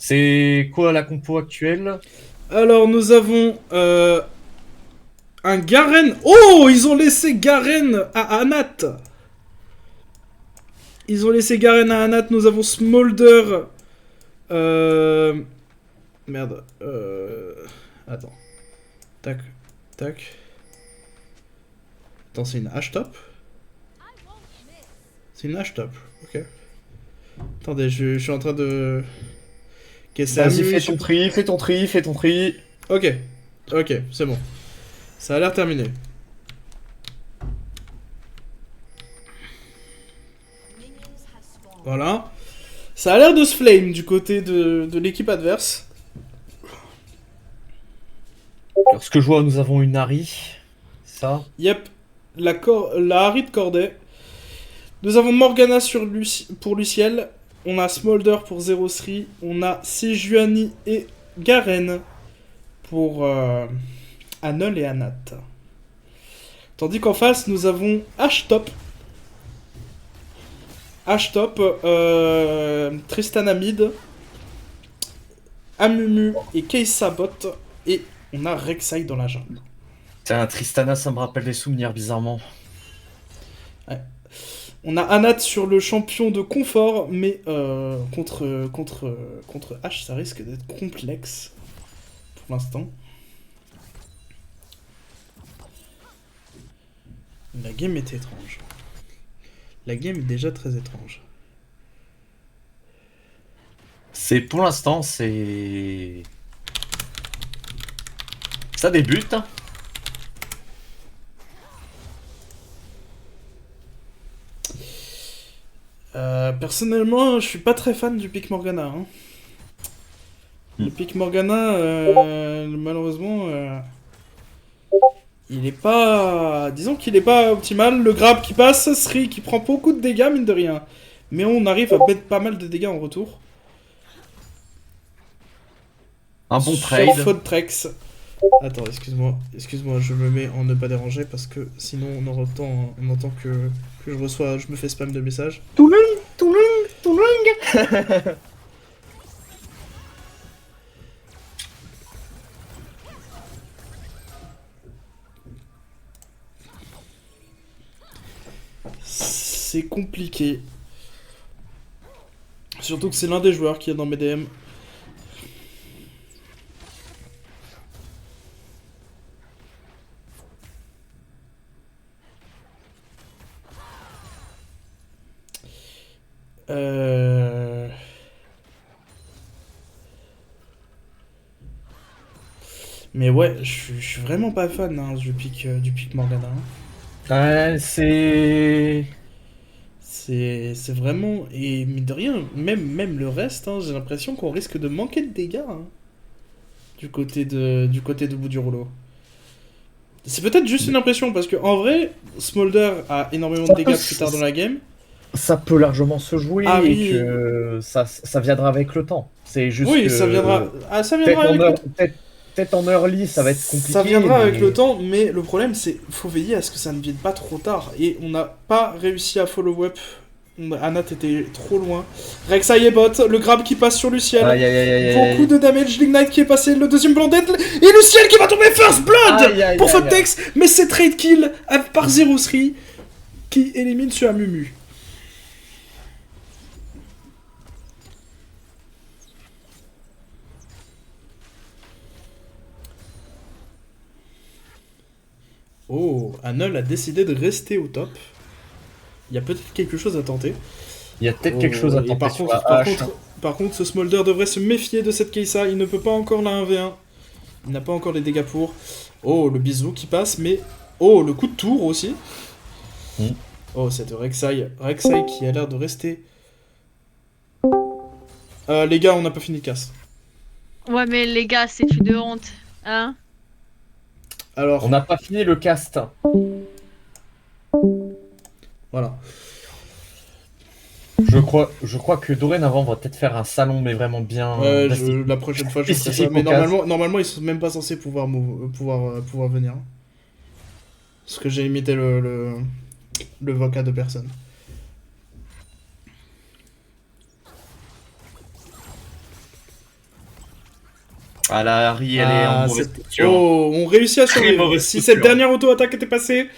C'est quoi la compo actuelle? Alors, nous avons un Garen. Oh, ils ont laissé Garen à Anat. Ils ont laissé Garen à Anat. Nous avons Smolder. Euh... Merde. Attends. Tac. Tac. Attends, c'est une H-top. C'est une H-top. Ok. Attendez, je suis en train de... Ok, c'est Vas-y, Amu. fais ton tri, fais ton tri, fais ton tri. Ok. Ok, c'est bon. Ça a l'air terminé. Voilà. Ça a l'air de se flame du côté de l'équipe adverse. Alors, ce que je vois, nous avons une Ari. Ça. Yep. La Harry de Corday. Nous avons Morgana pour Luciel. On a Smolder pour Zero Three. On a Sejuani et Garen pour Anol et Anat. Tandis qu'en face, nous avons H-Top. H-Top, Tristan Amid, Amumu et Case Sabot. Et on a Rek'Sai dans la jungle. Tiens, Tristana, ça me rappelle des souvenirs bizarrement. Ouais. On a Anat sur le champion de confort, mais contre H, ça risque d'être complexe pour l'instant. La game est étrange. La game est déjà très étrange. C'est pour l'instant, c'est. Ça débute, hein. Personnellement, je suis pas très fan du pick Morgana. Hein. Le pick Morgana, malheureusement, il est pas. Disons qu'il est pas optimal. Le grab qui passe, Sri qui prend beaucoup de dégâts, mine de rien. Mais on arrive à mettre pas mal de dégâts en retour. Un bon Sur trade. faute Trex. Attends, excuse-moi. Excuse-moi, je me mets en ne pas déranger parce que sinon on entend que je reçois. Je me fais spam de messages. Touloung, Touloung, Touloung. C'est compliqué. Surtout que c'est l'un des joueurs qui est dans mes DM. Euh... Mais ouais, je suis vraiment pas fan hein, du pick Morgana. Hein. Ouais, c'est. C'est vraiment... Et mine de rien, même le reste, hein, j'ai l'impression qu'on risque de manquer de dégâts hein, du côté de bout du rouleau. C'est peut-être juste une impression, parce que en vrai, Smolder a énormément de dégâts plus tard dans la game. Ça peut largement se jouer et Harry... que ça viendra avec le temps. C'est juste Oui, que ça viendra... Ah, ça viendra peut-être en, avec le temps. peut-être en early ça va être Ça compliqué. viendra avec Mais... le temps, mais le problème c'est faut veiller à ce que ça ne vienne pas trop tard. Et on n'a pas réussi à follow up. Anat était trop loin. Rek'Sai est bot, le grab qui passe sur Luciel. Aïe, aïe, aïe, aïe, Beaucoup aïe. de damage, l'Ignite qui est passé, le deuxième blanc d'être, et Luciel qui va tomber first blood Aïe, aïe, pour aïe, aïe. Fotex, mais c'est trade kill par Zero Three qui élimine sur Amumu. Oh, Anol a décidé de rester au top. Il y a peut-être quelque chose à tenter. Il y a peut-être quelque chose à Et tenter sur la hache. par contre, ce Smolder devrait se méfier de cette Keisa. Il ne peut pas encore la 1v1. Il n'a pas encore les dégâts pour. Oh, le bisou qui passe, mais... Oh, le coup de tour aussi. Mm. Oh, cette Rek'Sai. Rek'Sai qui a l'air de rester... les gars, on n'a pas fini de casse. Ouais, mais les gars, c'est une honte. Hein? Alors, On n'a pas fini le cast. voilà. Je crois que dorénavant, on va peut-être faire un salon, mais vraiment bien. La prochaine fois, je ferai ça. Spécifique Mais au casse. normalement, ils sont même pas censés pouvoir venir. Parce que j'ai imité le vocat de personne. Ah, la Harry, elle est en mauvaise posture. Oh, on réussit à Très survivre. mauvaise Si posture. cette dernière auto-attaque était passée,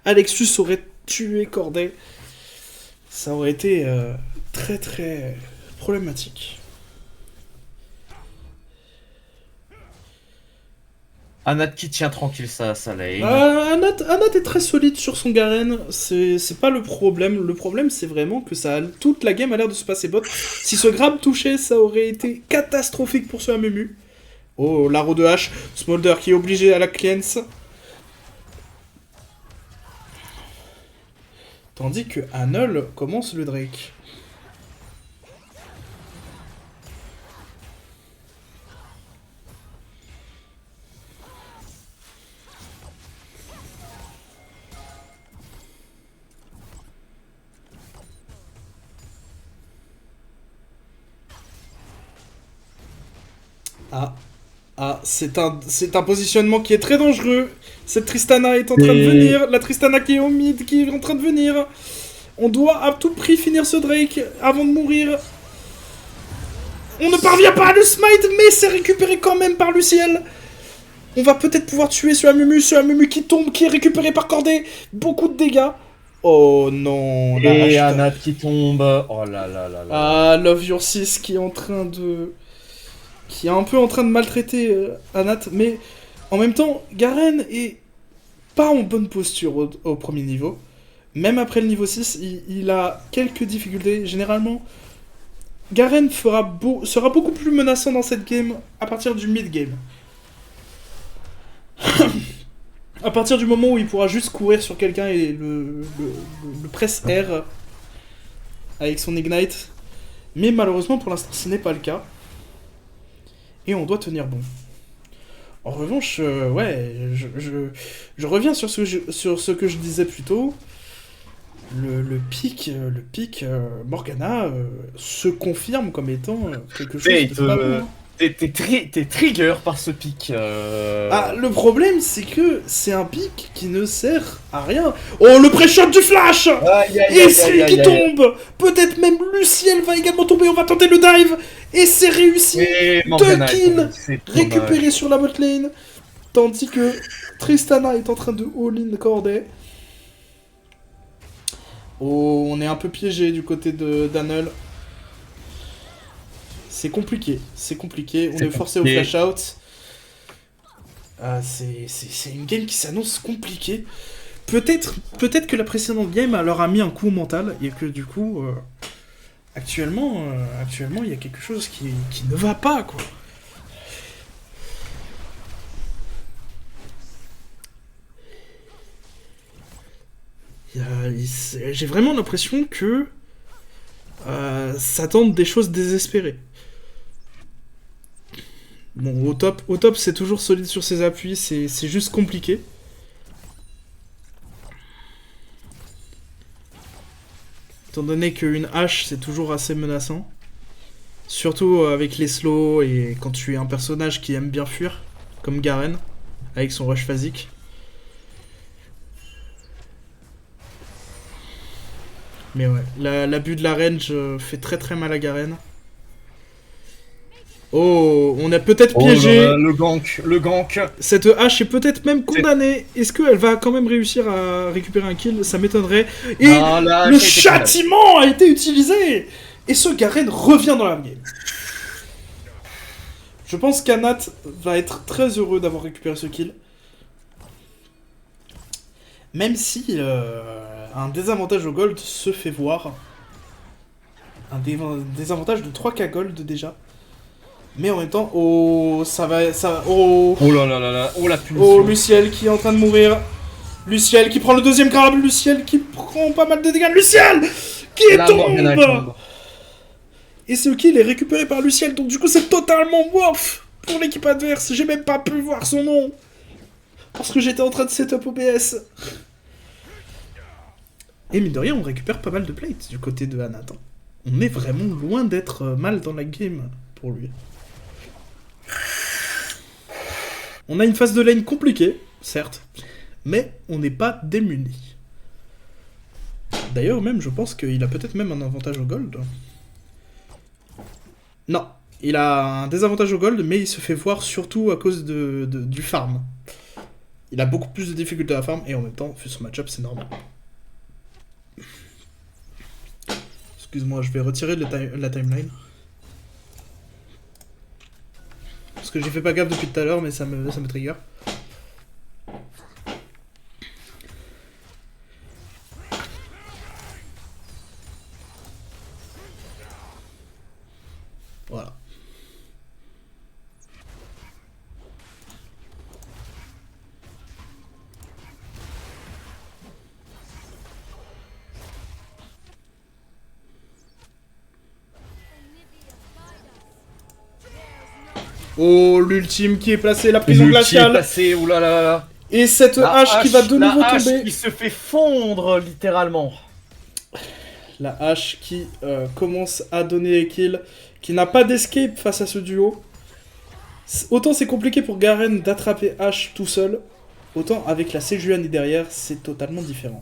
Alexus aurait tué Corday. Ça aurait été très très problématique. Anat qui tient tranquille sa lane. Anat est très solide sur son Garen, c'est pas le problème. Le problème, c'est vraiment que toute la game a l'air de se passer bot. Si ce grab touchait, ça aurait été catastrophique pour ce Amumu. Oh, l'arrow de hache, Smolder qui est obligé à la cleanse. Tandis que Anul commence le Drake. C'est un positionnement qui est très dangereux. Cette Tristana est en train de venir. La Tristana qui est au mid, qui est en train de venir. On doit à tout prix finir ce Drake avant de mourir. On ne parvient pas à le smite, mais c'est récupéré quand même par Luciel. On va peut-être pouvoir tuer ce Amumu qui tombe, qui est récupéré par Corday. Beaucoup de dégâts. Oh non. Et Anat qui tombe. Oh là là là là. Ah, Love Your 6 qui est en train de... qui est un peu en train de maltraiter Anat, mais en même temps, Garen est pas en bonne posture au premier niveau. Même après le niveau 6, il a quelques difficultés. Généralement, Garen sera beaucoup plus menaçant dans cette game à partir du mid-game. À partir du moment où il pourra juste courir sur quelqu'un et le press R avec son Ignite. Mais malheureusement, pour l'instant, ce n'est pas le cas. Et on doit tenir bon. En revanche, ouais, je reviens sur ce que je disais plus tôt. Le pic Morgana se confirme comme étant quelque chose de pas bon. T'es trigger par ce pic. Ah, le problème, c'est que c'est un pic qui ne sert à rien. Oh, le pré-shot du flash. Et c'est qui tombe. Peut-être même Luciel va également tomber. On va tenter le dive. Et c'est réussi. 2 kills récupérés sur la bot lane. Tandis que Tristana est en train de all-in Corday. Oh, on est un peu piégé du côté d'Anul. C'est compliqué, on est forcé au flash out. C'est une game qui s'annonce compliquée. Peut-être que la précédente game leur a mis un coup au mental et que du coup, actuellement, il y a quelque chose qui ne va pas, quoi. J'ai vraiment l'impression que ça tente des choses désespérées. Bon, au top c'est toujours solide sur ses appuis, c'est juste compliqué. Étant donné qu'une hache c'est toujours assez menaçant. Surtout avec les slows et quand tu es un personnage qui aime bien fuir, comme Garen, avec son rush phasique. Mais ouais, l'abus de la range fait très très mal à Garen. Oh, on a peut-être piégé. Là là, le gank. Cette hache est peut-être même condamnée. Est-ce qu'elle va quand même réussir à récupérer un kill? Ça m'étonnerait. Et le châtiment a été utilisé. Et ce Garen revient dans la game. Je pense qu'Anat va être très heureux d'avoir récupéré ce kill. Même si un désavantage au gold se fait voir. Un désavantage de 3k gold déjà. Mais en même temps, oh là là là là, oh la punition. Oh, Luciel qui est en train de mourir. Luciel qui prend le deuxième grab. Luciel qui prend pas mal de dégâts. Luciel qui tombe. Et ce kill est récupéré par Luciel. Donc du coup, c'est totalement worth pour l'équipe adverse. J'ai même pas pu voir son nom. Parce que j'étais en train de setup OBS. Et mine de rien, on récupère pas mal de plates du côté de Anat. On est vraiment loin d'être mal dans la game pour lui. On a une phase de lane compliquée, certes, mais on n'est pas démuni. D'ailleurs, même, je pense qu'il a peut-être même un avantage au gold. Non, Il a un désavantage au gold, mais il se fait voir surtout à cause du farm. Il a beaucoup plus de difficultés à farm, et en même temps, vu son match-up, c'est normal. Excuse-moi, je vais retirer la timeline. Parce que j'ai fait pas gaffe depuis tout à l'heure, mais ça me trigger. Voilà. Oh, l'ultime qui est placé, la prison glaciale. Passé, oulala. Et cette hache qui va de nouveau la hache tomber. qui se fait fondre, littéralement. La hache qui commence à donner les kills, qui n'a pas d'escape face à ce duo. Autant c'est compliqué pour Garen d'attraper H tout seul, autant avec la Sejuani derrière, c'est totalement différent.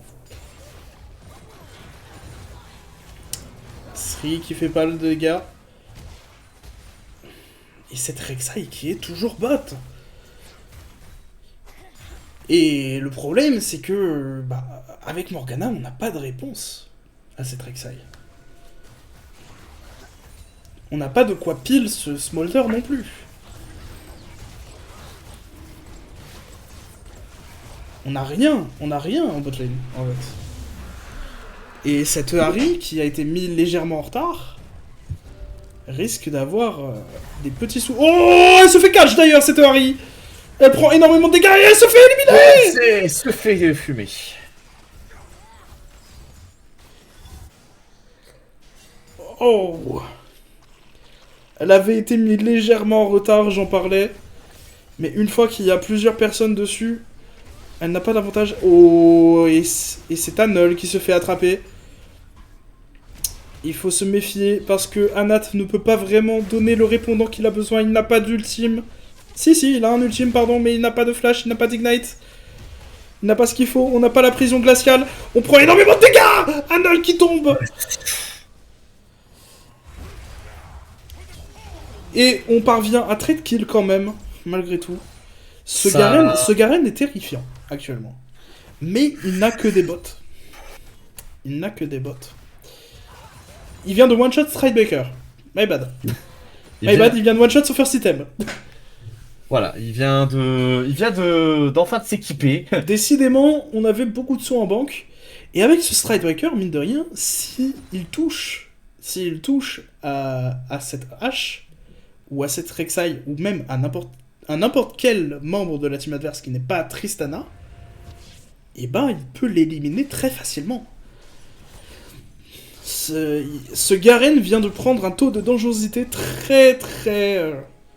Sri qui fait pas le dégât. Et cette Rek'Sai qui est toujours bot. Et le problème, c'est que avec Morgana, on n'a pas de réponse à cette Rek'Sai. On n'a pas de quoi pile ce Smolder non plus. On n'a rien en botlane, en fait. Et cette Ahri, qui a été mis légèrement en retard, risque d'avoir des petits sous... Oh, elle se fait catch d'ailleurs, cette Ahri. Elle prend énormément de dégâts et elle se fait éliminer. Elle se fait fumer. Oh. Elle avait été mise légèrement en retard, j'en parlais. Mais une fois qu'il y a plusieurs personnes dessus, elle n'a pas d'avantage. Oh, et c'est Anol qui se fait attraper. Il faut se méfier parce que Anat ne peut pas vraiment donner le répondant qu'il a besoin. Il n'a pas d'ultime. Si, il a un ultime, pardon, mais il n'a pas de flash, il n'a pas d'ignite. Il n'a pas ce qu'il faut, on n'a pas la prison glaciale. On prend énormément de dégâts. Anol qui tombe. Et on parvient à trade kill quand même, malgré tout. Ce Garen est terrifiant, actuellement. Mais il n'a que des bots. Il n'a que des bots. Il vient de one-shot Stridebreaker. My bad. Il vient de one-shot son first item. Voilà, il vient d'enfin de s'équiper. Décidément, on avait beaucoup de sous en banque. Et avec ce Stridebreaker, mine de rien, s'il touche à cette hache, ou à cette Rek'Sai, ou même à n'importe quel membre de la team adverse qui n'est pas Tristana, et ben il peut l'éliminer très facilement. Ce Garen vient de prendre un taux de dangerosité très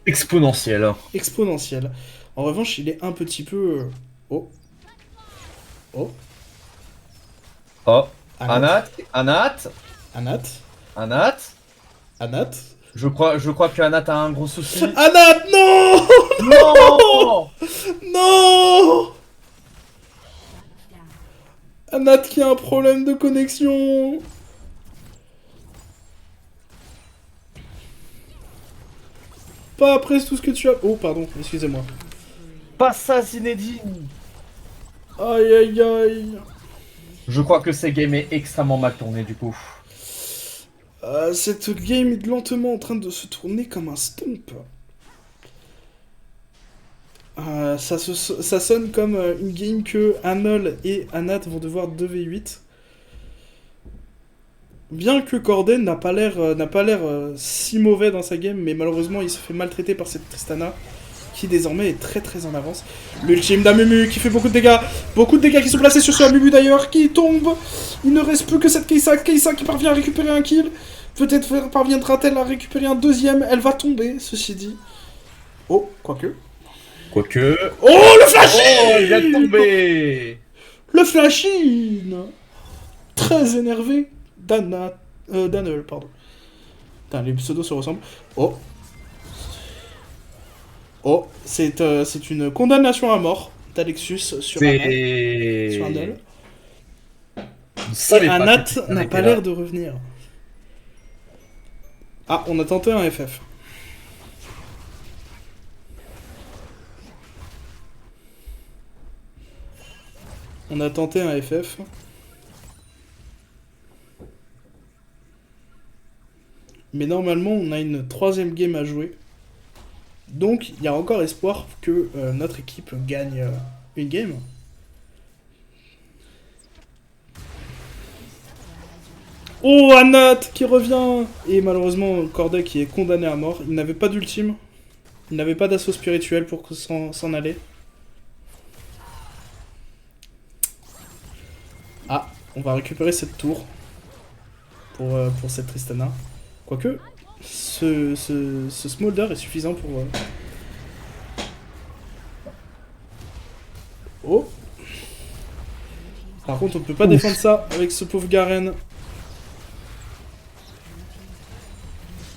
exponentiel. exponentiel. En revanche, il est un petit peu... Oh. Anat. Je crois que Anat a un gros souci. Anat, non. Non. Non. Anat qui a un problème de connexion. Pas après tout ce que tu as... Oh, pardon, excusez-moi. Pas ça, Zinedine. Aïe. Je crois que cette game est extrêmement mal tournée, du coup. Cette game est lentement en train de se tourner comme un stomp. Ça sonne comme une game que Anol et Anat vont devoir 2v8. Bien que Corden n'a pas l'air si mauvais dans sa game, mais malheureusement il se fait maltraiter par cette Tristana qui désormais est très en avance. L'ultime d'Amumu qui fait beaucoup de dégâts qui sont placés sur ce Amumu d'ailleurs, qui tombe. Il ne reste plus que cette Kai'Sa qui parvient à récupérer un kill. Peut-être parviendra-t-elle à récupérer un deuxième. Elle va tomber, ceci dit. Oh, quoique. Oh, le flash! Oh, il vient de tomber. Le flash-in. Très énervé d'Anol, pardon. Putain, les pseudos se ressemblent. Oh, c'est une condamnation à mort d'Alexus sur Anol. Et Anat n'a pas l'air de revenir. Ah, on a tenté un FF. On a tenté un FF. Mais normalement, on a une 3ème game à jouer. Donc, il y a encore espoir que notre équipe gagne une game. Oh, Anat qui revient! Et malheureusement, Corday qui est condamné à mort. Il n'avait pas d'ultime. Il n'avait pas d'assaut spirituel pour s'en aller. Ah, on va récupérer cette tour. Pour cette Tristana. Quoique, ce Smolder est suffisant pour... Oh! Par contre, on peut pas défendre ça avec ce pauvre Garen.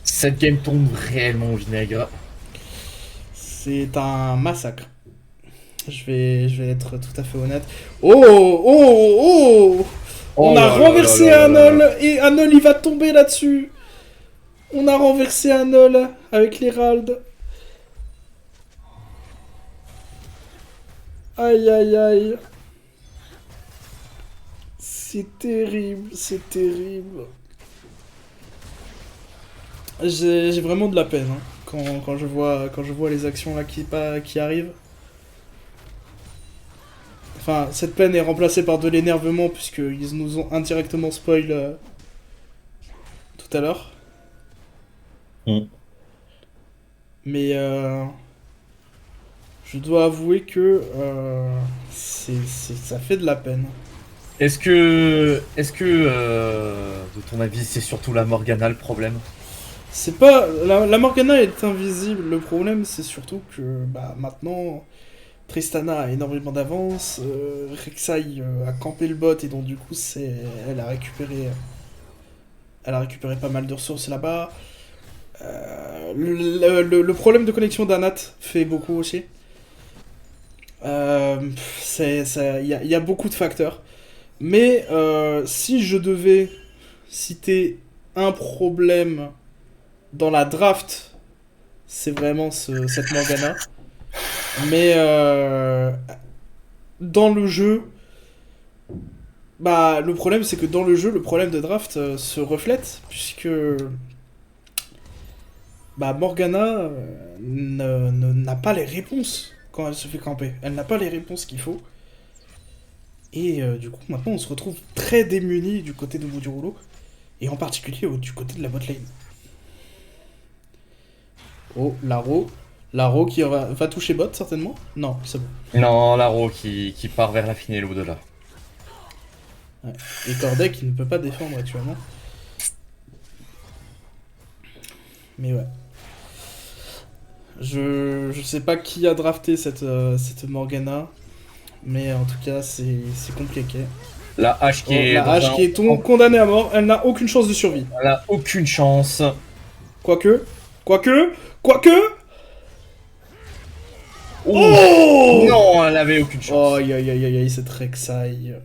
Cette game tombe réellement au vinaigre. C'est un massacre. Je vais être tout à fait honnête. Oh! Oh! Oh! On a renversé Anol et Anol il va tomber là-dessus. On a renversé Anol avec l'Hérald. Aïe aïe aïe. C'est terrible, c'est terrible. J'ai vraiment de la peine hein, quand je vois les actions là qui arrivent. Enfin, cette peine est remplacée par de l'énervement puisqu'ils nous ont indirectement spoil tout à l'heure. Mais je dois avouer que ça fait de la peine. Est-ce que de ton avis, c'est surtout la Morgana le problème? C'est pas... La Morgana est invisible, le problème c'est surtout que bah, maintenant Tristana a énormément d'avance, Rek'Sai a campé le bot et donc du coup elle a récupéré pas mal de ressources là-bas. Le problème de connexion d'Anat fait beaucoup aussi. Il y a beaucoup de facteurs. Mais si je devais citer un problème dans la draft, c'est vraiment cette Morgana. Mais dans le jeu, bah le problème c'est que dans le jeu, le problème de draft se reflète puisque bah Morgana n'a pas les réponses quand elle se fait camper. Elle n'a pas les réponses qu'il faut. Et du coup, maintenant, on se retrouve très démunis du côté de bout du rouleau. Et en particulier du côté de la botlane. Oh, Laro. Laro qui va toucher bot, certainement? Non, c'est bon. Non, Laro qui part vers la finale au-delà. Ouais. Et Corday qui ne peut pas défendre actuellement. Mais ouais. Je sais pas qui a drafté cette Morgana. Mais en tout cas, c'est compliqué. La hache qui est condamnée à mort, elle n'a aucune chance de survie. Elle a aucune chance. Quoique... Oh non, elle avait aucune chance. Oh, aïe aïe aïe aïe, cette Rek'Sai.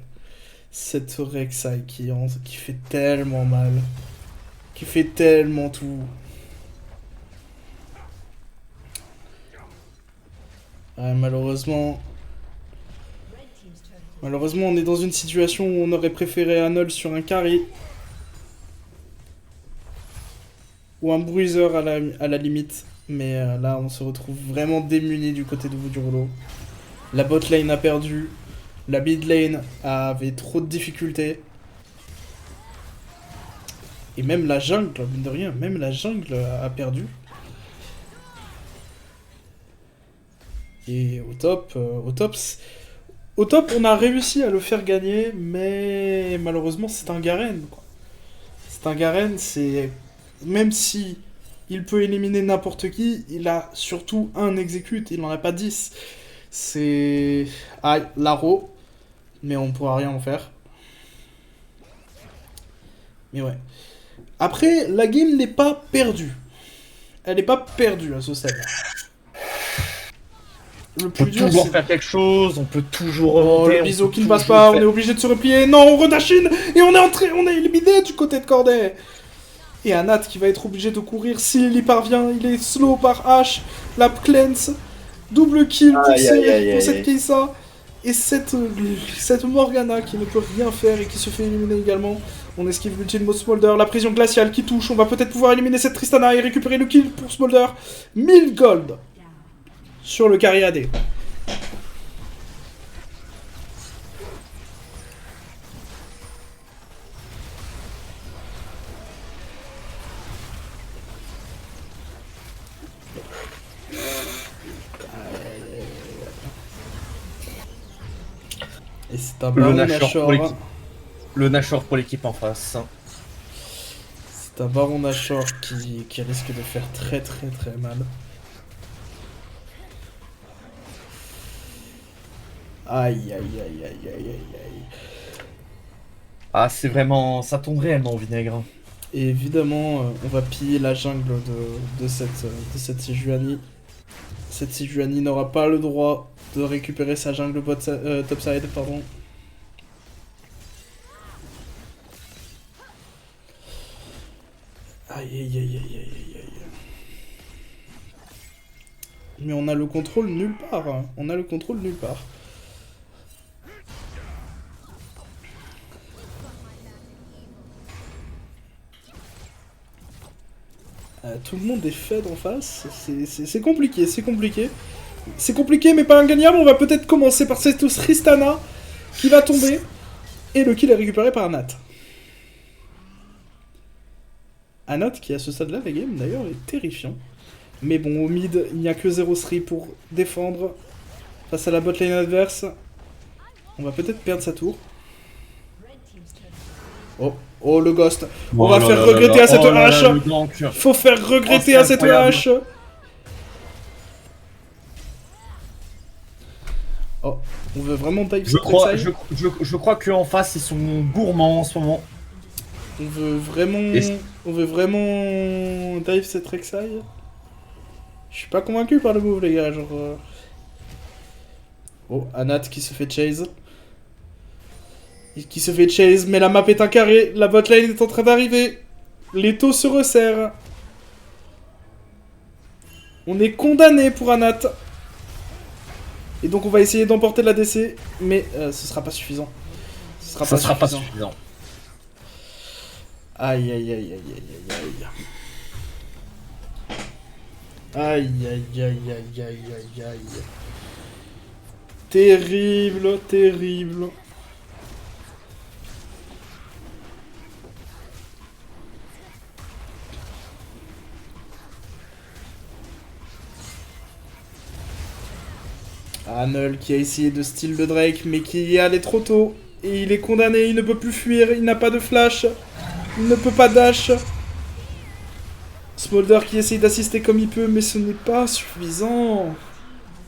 Cette Rek'Sai qui fait tellement mal. Qui fait tellement tout. Malheureusement, on est dans une situation où on aurait préféré Anol sur un carry. Ou un bruiser à la limite. Mais là, on se retrouve vraiment démunis du côté de bout du rouleau. La bot lane a perdu. La mid lane avait trop de difficultés. Et même la jungle, mine de rien, même la jungle a perdu. Et au top, on a réussi à le faire gagner, mais malheureusement, c'est un Garen, quoi. C'est un Garen, c'est... Même si il peut éliminer n'importe qui, il a surtout un execute, il n'en a pas 10. C'est... Aïe, Laro, mais on pourra rien en faire. Mais ouais. Après, la game n'est pas perdue. Elle n'est pas perdue à ce stade. On peut toujours faire quelque chose, on peut toujours remonter. Le biseau qui ne passe pas, on est obligé de se replier. Non, on redashine et on est éliminé du côté de Corday. Et Anat qui va être obligé de courir s'il y parvient. Il est slow par H. La cleanse. Double kill pour cette Keisa. Et cette Morgana qui ne peut rien faire et qui se fait éliminer également. On esquive l'ultime mode Smolder, la prison glaciale qui touche. On va peut-être pouvoir éliminer cette Tristana et récupérer le kill pour Smolder. 1000 gold sur le carry AD. Et c'est un Le Baron Nashor pour Nashor. l'équipe. Le Nashor pour l'équipe en face. C'est un Baron Nashor qui risque de faire très très très mal. Aïe aïe aïe aïe aïe aïe aïe. Ah, c'est vraiment... Ça tombe réellement au vinaigre. Et évidemment, on va piller la jungle de cette Sejuani. Cette Sejuani n'aura pas le droit de récupérer sa jungle topside, pardon. Aïe aïe aïe aïe aïe aïe aïe. Mais on a le contrôle nulle part. Hein. On a le contrôle nulle part. Tout le monde est fed en face. C'est compliqué, c'est compliqué. C'est compliqué mais pas ingagnable. On va peut-être commencer par cette Tristana qui va tomber. Et le kill est récupéré par Anat. Anat qui à ce stade-là, la game d'ailleurs, est terrifiant. Mais bon, au mid, il n'y a que 0 Sri pour défendre face à la botlane adverse. On va peut-être perdre sa tour. Oh le ghost. On va faire regretter à cette hache. Faut faire regretter à cette hache. Oh, on veut vraiment dive cette Rek'Sai. Je crois qu'en face, ils sont gourmands en ce moment. On veut vraiment dive cette Rek'Sai. Je suis pas convaincu par le move, les gars. Genre. Oh, Anat qui se fait chase. Qui se fait chase, mais la map est un carré. La botlane est en train d'arriver. Les taux se resserrent. On est condamné pour Anat. Et donc on va essayer d'emporter la DC, mais ce sera pas suffisant. Ce sera pas suffisant. Aïe aïe aïe aïe aïe aïe aïe. Aïe aïe aïe aïe aïe aïe aïe. Terrible, terrible. Null qui a essayé de steal le Drake, mais qui y est allé trop tôt. Et il est condamné, il ne peut plus fuir, il n'a pas de flash. Il ne peut pas dash. Smolder qui essaye d'assister comme il peut, mais ce n'est pas suffisant.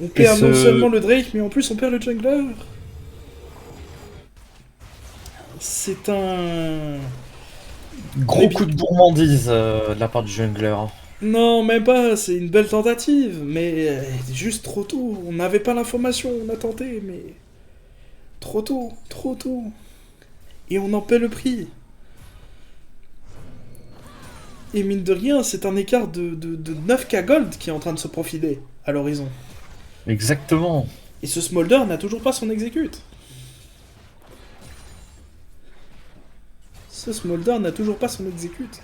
On perd non seulement le Drake, mais en plus on perd le jungler. C'est un... Gros coup de gourmandise de la part du jungler. Non, même pas, c'est une belle tentative, mais juste trop tôt. On n'avait pas l'information, on a tenté, mais... Trop tôt, trop tôt. Et on en paie le prix. Et mine de rien, c'est un écart de 9k gold qui est en train de se profiler à l'horizon. Exactement. Et ce Smolder n'a toujours pas son execute. Ce Smolder n'a toujours pas son execute.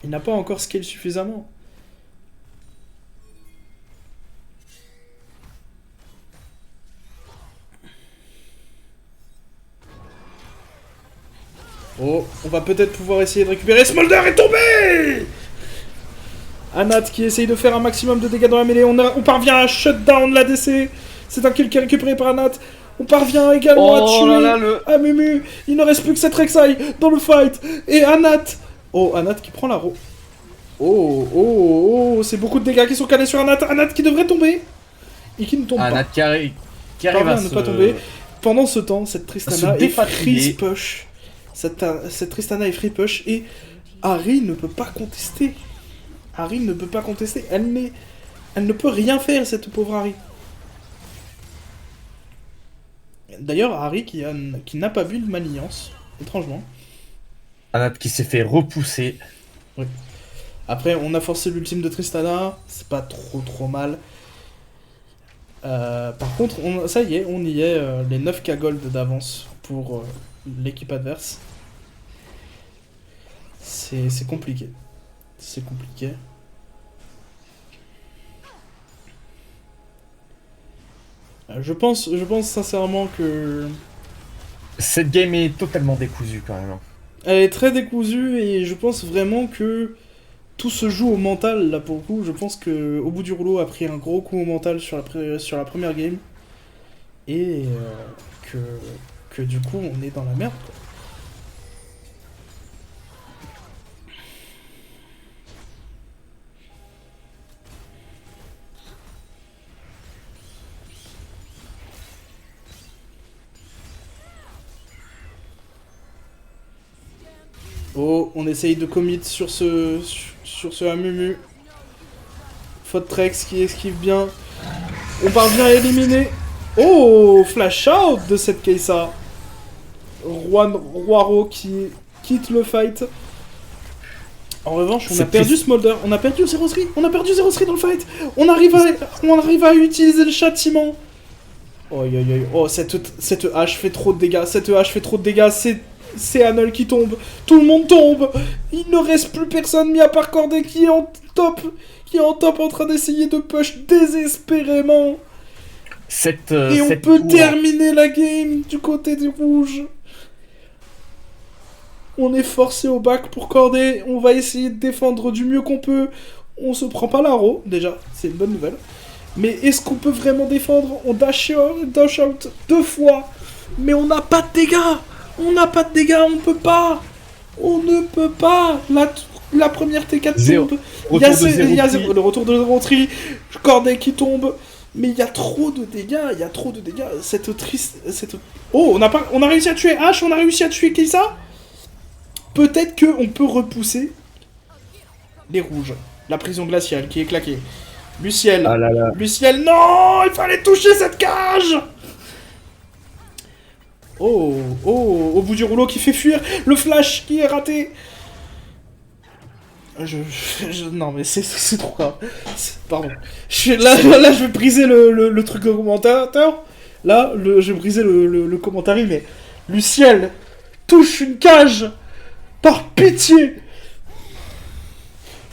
Il n'a pas encore scale suffisamment. Oh, on va peut-être pouvoir essayer de récupérer. Smolder est tombé! Anat qui essaye de faire un maximum de dégâts dans la mêlée. On parvient à shutdown la DC. C'est un kill qui est récupéré par Anat. On parvient également à tuer Amumu. Il ne reste plus que cette Rek'Sai dans le fight. Et Anat. Oh, Anat qui prend la Oh, c'est beaucoup de dégâts qui sont calés sur Anat. Anat qui devrait tomber. Et qui ne tombe pas. Anat qui arrive à ne pas tomber. Pendant ce temps, cette Tristana est freeze push. Cette Tristana est free push et Ahri ne peut pas contester. Ahri ne peut pas contester. Elle ne peut rien faire, cette pauvre Ahri. D'ailleurs, Ahri qui n'a pas vu le Malignance, étrangement. Anat qui s'est fait repousser. Oui. Après, on a forcé l'ultime de Tristana. C'est pas trop mal. Par contre, ça y est, on y est, les 9K gold d'avance pour l'équipe adverse. C'est compliqué. C'est compliqué. Je pense sincèrement que... Cette game est totalement décousue quand même. Elle est très décousue et je pense vraiment que tout se joue au mental là pour le coup. Je pense que au bout du rouleau a pris un gros coup au mental sur la première game et que du coup on est dans la merde quoi. Oh, on essaye de commit sur ce Amumu. Faute Trex qui esquive bien. On parvient à éliminer. Oh, flash out de cette Keisa. Roiro qui quitte le fight. En revanche, on a perdu Smolder. On a perdu 0-3. On a perdu 0-3 dans le fight. On arrive à utiliser le châtiment. Oh, oh, cette hache fait trop de dégâts. Cette hache fait trop de dégâts. C'est Anel qui tombe. Tout le monde tombe. Il ne reste plus personne mis à part Corday qui est en top. Qui est en top en train d'essayer de push désespérément. Et on peut terminer la game du côté du rouge. On est forcé au back pour Corday. On va essayer de défendre du mieux qu'on peut. On se prend pas l'aro, déjà. C'est une bonne nouvelle. Mais est-ce qu'on peut vraiment défendre? On dash out 2 fois. Mais on n'a pas de dégâts. On n'a pas de dégâts, on peut pas. On ne peut pas. La première T4 tombe. Il y a le retour de 0-3. Corday qui tombe. Mais il y a trop de dégâts. Il y a trop de dégâts. Oh, on a réussi à tuer H. On a réussi à tuer Keisa. Peut-être qu'on peut repousser les rouges. La prison glaciale qui est claquée. Luciel. Ah là là. Luciel, non. Il fallait toucher cette cage. Oh, au bout du rouleau qui fait fuir, le flash qui est raté. Non mais c'est trop grave. Pardon. Là, je vais briser le truc de commentateur. Là, je vais briser le commentaire, mais Luciel touche une cage. Par pitié.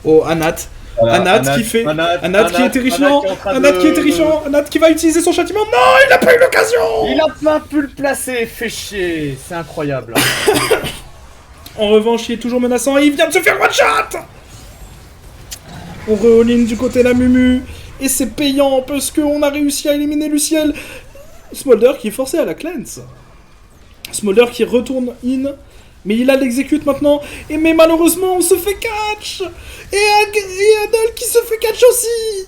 Oh, Anat. Voilà, Anat qui fait... Anat qui est terrifiant. Anat qui est terrifiant. Anat qui va utiliser son châtiment. Non, il n'a pas eu l'occasion. Il a pas pu le placer. Fait chier. C'est incroyable. En revanche, il est toujours menaçant et il vient de se faire one-shot. On re-all-in du côté de la Mumu. Et c'est payant parce qu'on a réussi à éliminer Luciel. Smolder qui est forcé à la cleanse. Smolder qui retourne in. Mais il a l'exécute maintenant. Mais malheureusement, on se fait catch. Et Adel qui se fait catch aussi.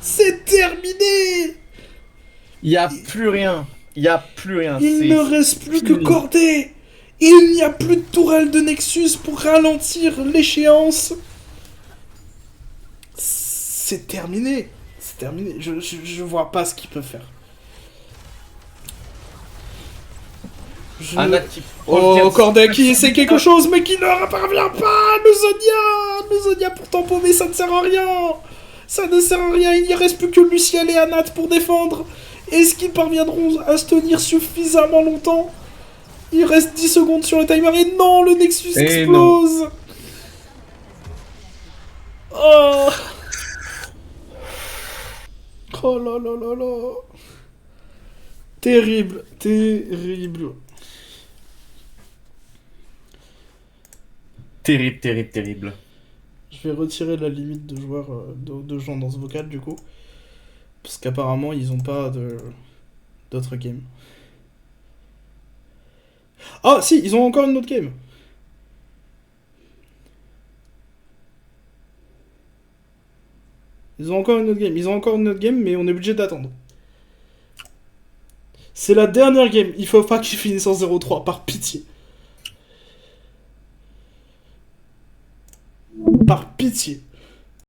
C'est terminé. Il n'y a plus rien. Il n'y a plus rien. Il ne reste plus que Corday. Il n'y a plus de tourelle de Nexus pour ralentir l'échéance. C'est terminé. C'est terminé. Je vois pas ce qu'il peut faire. Oh, Corday qui essaie quelque chose, mais qui ne parvient pas. Le Zonia pourtant paumé, ça ne sert à rien. Ça ne sert à rien. Il n'y reste plus que Luciel et Anat pour défendre. Est-ce qu'ils parviendront à se tenir suffisamment longtemps? Il reste 10 secondes sur le timer. Et non, le Nexus explose. Non. Oh. Oh là là là là. Terrible, terrible. Terrible, terrible, terrible. Je vais retirer la limite de joueurs de gens dans ce vocal du coup. Parce qu'apparemment ils ont pas d'autres games. Ah si, ils ont encore une autre game. Ils ont encore une autre game, mais on est obligé d'attendre. C'est la dernière game. Il faut pas qu'ils finissent en 0-3, par pitié. Par pitié.